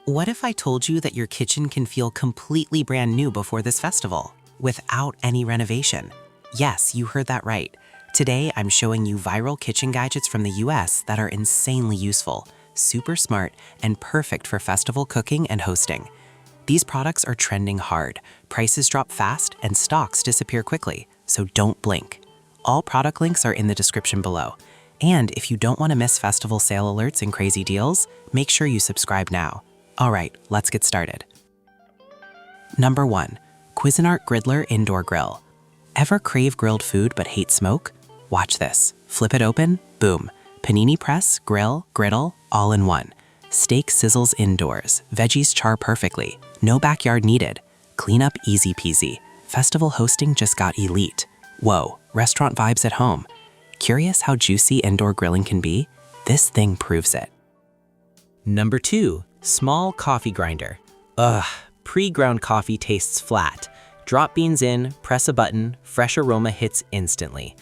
What if I told you that your kitchen can feel completely brand new before this festival, without any renovation? Yes, you heard that right. Today, I'm showing you viral kitchen gadgets from the US that are insanely useful, super smart, and perfect for festival cooking and hosting. These products are trending hard, prices drop fast, and stocks disappear quickly, so don't blink. All product links are in the description below. And if you don't want to miss festival sale alerts and crazy deals, make sure you subscribe now. All right, let's get started. Number 1. Cuisinart Griddler Indoor Grill. Ever crave grilled food but hate smoke? Watch this. Flip it open, boom. Panini press, grill, griddle, all in one. Steak sizzles indoors, veggies char perfectly, no backyard needed. Cleanup easy peasy. Festival hosting just got elite. Whoa, restaurant vibes at home. Curious how juicy indoor grilling can be? This thing proves it. Number 2. Small coffee grinder. Ugh, pre-ground coffee tastes flat. Drop beans in, press a button, fresh aroma hits instantly.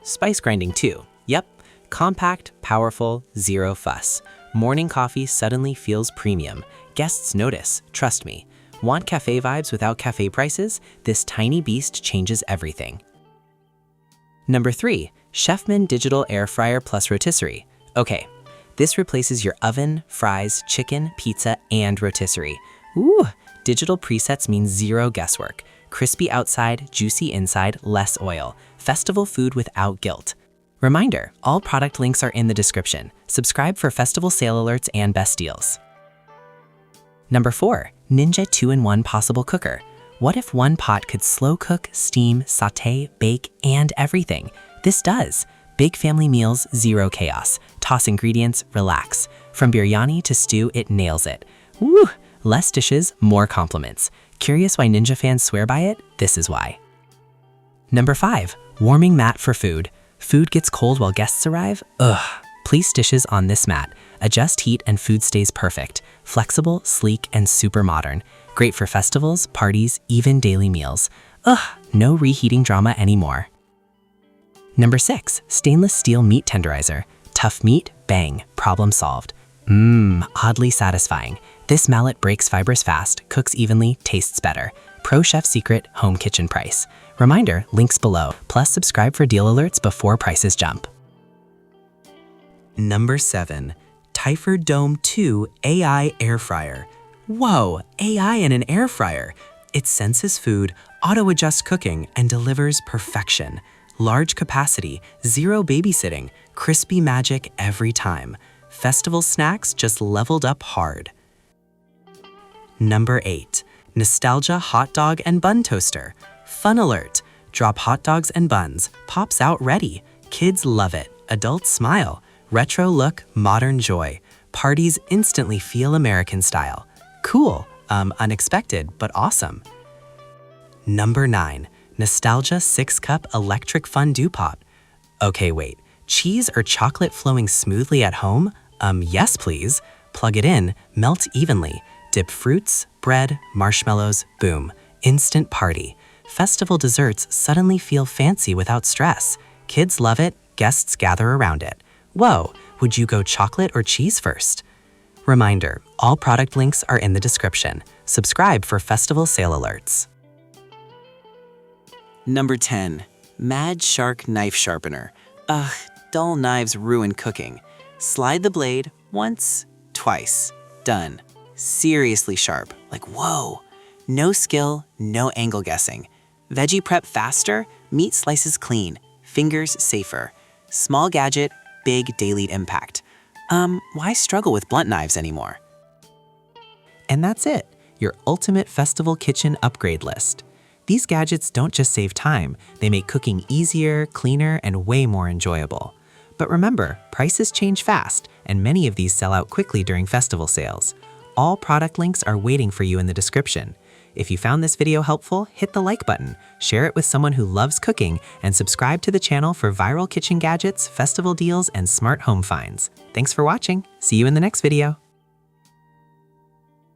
Spice grinding too. Yep, compact, powerful, zero fuss. Morning coffee suddenly feels premium. Guests notice, trust me. Want cafe vibes without cafe prices? This tiny beast changes everything. Number 3. Chefman Digital Air Fryer Plus Rotisserie. Okay, this replaces your oven, fries, chicken, pizza, and rotisserie. Ooh, digital presets means zero guesswork. Crispy outside, juicy inside, less oil. Festival food without guilt. Reminder, all product links are in the description. Subscribe for festival sale alerts and best deals. Number 4. Ninja 2-in-1 Possible Cooker. What if one pot could slow cook, steam, sauté, bake, and everything? This does. Big family meals, zero chaos. Toss ingredients, relax. From biryani to stew, it nails it. Woo! Less dishes, more compliments. Curious why Ninja fans swear by it? This is why. Number 5. Warming mat for food. Food gets cold while guests arrive? Ugh. Place dishes on this mat. Adjust heat and food stays perfect. Flexible, sleek, and super modern. Great for festivals, parties, even daily meals. Ugh, no reheating drama anymore. Number 6. Stainless steel meat tenderizer. Tough meat, bang, problem solved. Oddly satisfying. This mallet breaks fibers fast, cooks evenly, tastes better. Pro chef secret, home kitchen price. Reminder, links below. Plus subscribe for deal alerts before prices jump. Number 7. Typhor Dome 2 AI Air Fryer. Whoa, AI in an air fryer. It senses food, auto-adjusts cooking, and delivers perfection. Large capacity, zero babysitting, crispy magic every time. Festival snacks just leveled up hard. Number 8. Nostalgia Hot Dog and Bun Toaster. Fun alert. Drop hot dogs and buns. Pops out ready. Kids love it. Adults smile. Retro look, modern joy. Parties instantly feel American style. Cool. Unexpected, but awesome. Number 9. Nostalgia 6-cup electric fondue pot. Okay, wait. Cheese or chocolate flowing smoothly at home? Yes, please. Plug it in, melt evenly. Dip fruits, bread, marshmallows, boom. Instant party. Festival desserts suddenly feel fancy without stress. Kids love it, guests gather around it. Whoa, would you go chocolate or cheese first? Reminder, all product links are in the description. Subscribe for festival sale alerts. Number 10. Mad Shark Knife Sharpener. Ugh, dull knives ruin cooking. Slide the blade once, twice. Done. Seriously sharp, like whoa. No skill, no angle guessing. Veggie prep faster, meat slices clean, fingers safer. Small gadget, big daily impact. Why struggle with blunt knives anymore? And that's it, your ultimate festival kitchen upgrade list. These gadgets don't just save time, they make cooking easier, cleaner, and way more enjoyable. But remember, prices change fast, and many of these sell out quickly during festival sales. All product links are waiting for you in the description. If you found this video helpful, hit the like button, share it with someone who loves cooking, and subscribe to the channel for viral kitchen gadgets, festival deals, and smart home finds. Thanks for watching. See you in the next video.